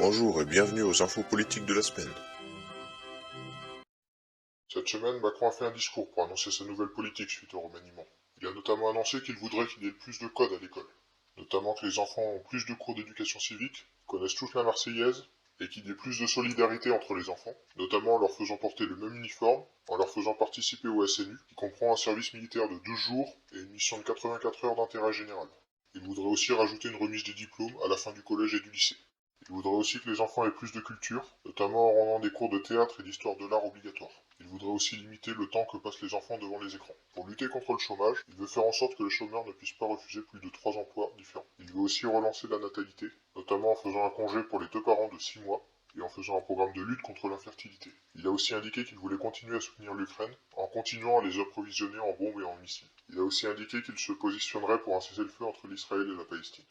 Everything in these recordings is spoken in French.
Bonjour et bienvenue aux infos politiques de la semaine. Cette semaine, Macron a fait un discours pour annoncer sa nouvelle politique suite au remaniement. Il a notamment annoncé qu'il voudrait qu'il y ait plus de codes à l'école, notamment que les enfants ont plus de cours d'éducation civique, connaissent tous la Marseillaise, et qu'il y ait plus de solidarité entre les enfants, notamment en leur faisant porter le même uniforme, en leur faisant participer au SNU, qui comprend un service militaire de 12 jours et une mission de 84 heures d'intérêt général. Il voudrait aussi rajouter une remise des diplômes à la fin du collège et du lycée. Il voudrait aussi que les enfants aient plus de culture, notamment en rendant des cours de théâtre et d'histoire de l'art obligatoires. Il voudrait aussi limiter le temps que passent les enfants devant les écrans. Pour lutter contre le chômage, il veut faire en sorte que les chômeurs ne puissent pas refuser plus de 3 emplois différents. Il veut aussi relancer la natalité, notamment en faisant un congé pour les deux parents de 6 mois et en faisant un programme de lutte contre l'infertilité. Il a aussi indiqué qu'il voulait continuer à soutenir l'Ukraine en continuant à les approvisionner en bombes et en missiles. Il a aussi indiqué qu'il se positionnerait pour un cessez-le-feu entre l'Israël et la Palestine.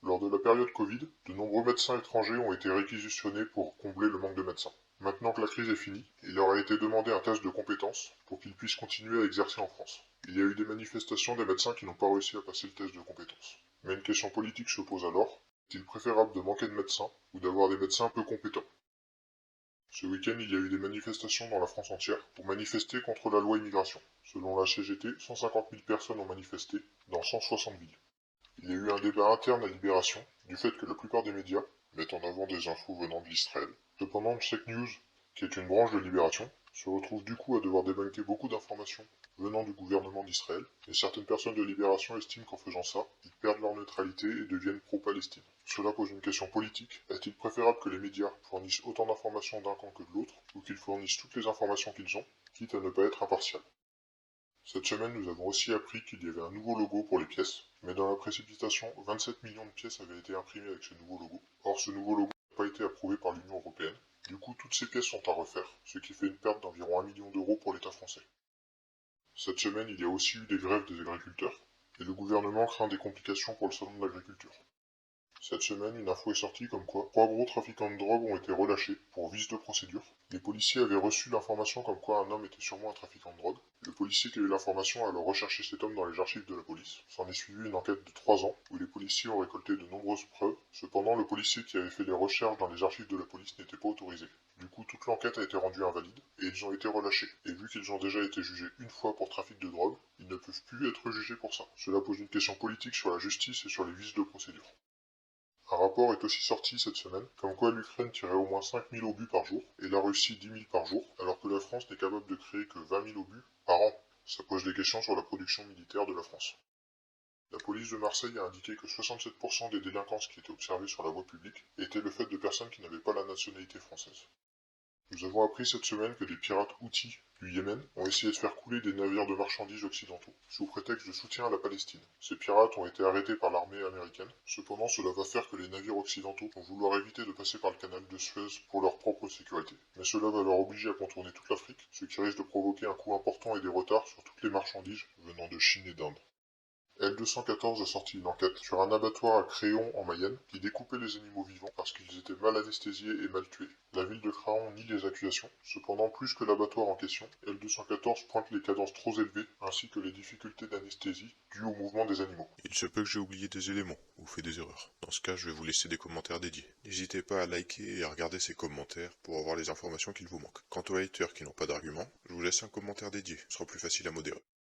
Lors de la période Covid, de nombreux médecins étrangers ont été réquisitionnés pour combler le manque de médecins. Maintenant que la crise est finie, il leur a été demandé un test de compétences pour qu'ils puissent continuer à exercer en France. Il y a eu des manifestations des médecins qui n'ont pas réussi à passer le test de compétences. Mais une question politique se pose alors, est-il préférable de manquer de médecins ou d'avoir des médecins peu compétents? Ce week-end, il y a eu des manifestations dans la France entière pour manifester contre la loi immigration. Selon la CGT, 150 000 personnes ont manifesté dans 160 villes. Il y a eu un débat interne à Libération, du fait que la plupart des médias mettent en avant des infos venant d'Israël. Cependant, Check News, qui est une branche de Libération, se retrouve du coup à devoir débunker beaucoup d'informations venant du gouvernement d'Israël, et certaines personnes de Libération estiment qu'en faisant ça, ils perdent leur neutralité et deviennent pro-Palestine. Cela pose une question politique. Est-il préférable que les médias fournissent autant d'informations d'un camp que de l'autre, ou qu'ils fournissent toutes les informations qu'ils ont, quitte à ne pas être impartial? Cette semaine, nous avons aussi appris qu'il y avait un nouveau logo pour les pièces, mais dans la précipitation, 27 millions de pièces avaient été imprimées avec ce nouveau logo. Or, ce nouveau logo n'a pas été approuvé par l'Union européenne. Du coup, toutes ces pièces sont à refaire, ce qui fait une perte d'environ 1 million d'euros pour l'État français. Cette semaine, il y a aussi eu des grèves des agriculteurs, et le gouvernement craint des complications pour le salon de l'agriculture. Cette semaine, une info est sortie comme quoi 3 gros trafiquants de drogue ont été relâchés pour vice de procédure. Les policiers avaient reçu l'information comme quoi un homme était sûrement un trafiquant de drogue. Le policier qui a eu l'information a alors recherché cet homme dans les archives de la police. S'en est suivi une enquête de 3 ans où les policiers ont récolté de nombreuses preuves. Cependant, le policier qui avait fait les recherches dans les archives de la police n'était pas autorisé. Du coup, toute l'enquête a été rendue invalide et ils ont été relâchés. Et vu qu'ils ont déjà été jugés une fois pour trafic de drogue, ils ne peuvent plus être jugés pour ça. Cela pose une question politique sur la justice et sur les vices de procédure. Un rapport est aussi sorti cette semaine, comme quoi l'Ukraine tirait au moins 5 000 obus par jour, et la Russie 10 000 par jour, alors que la France n'est capable de créer que 20 000 obus par an. Ça pose des questions sur la production militaire de la France. La police de Marseille a indiqué que 67% des délinquances qui étaient observées sur la voie publique étaient le fait de personnes qui n'avaient pas la nationalité française. Nous avons appris cette semaine que des pirates Houthis du Yémen ont essayé de faire couler des navires de marchandises occidentaux, sous prétexte de soutien à la Palestine. Ces pirates ont été arrêtés par l'armée américaine. Cependant, cela va faire que les navires occidentaux vont vouloir éviter de passer par le canal de Suez pour leur propre sécurité. Mais cela va leur obliger à contourner toute l'Afrique, ce qui risque de provoquer un coût important et des retards sur toutes les marchandises venant de Chine et d'Inde. L214 a sorti une enquête sur un abattoir à Créon en Mayenne qui découpait les animaux vivants parce qu'ils étaient mal anesthésiés et mal tués. La ville de Craon nie les accusations. Cependant, plus que l'abattoir en question, L214 pointe les cadences trop élevées ainsi que les difficultés d'anesthésie dues au mouvement des animaux. Il se peut que j'ai oublié des éléments ou fait des erreurs. Dans ce cas, je vais vous laisser des commentaires dédiés. N'hésitez pas à liker et à regarder ces commentaires pour avoir les informations qu'il vous manque. Quant aux haters qui n'ont pas d'arguments, je vous laisse un commentaire dédié, ce sera plus facile à modérer.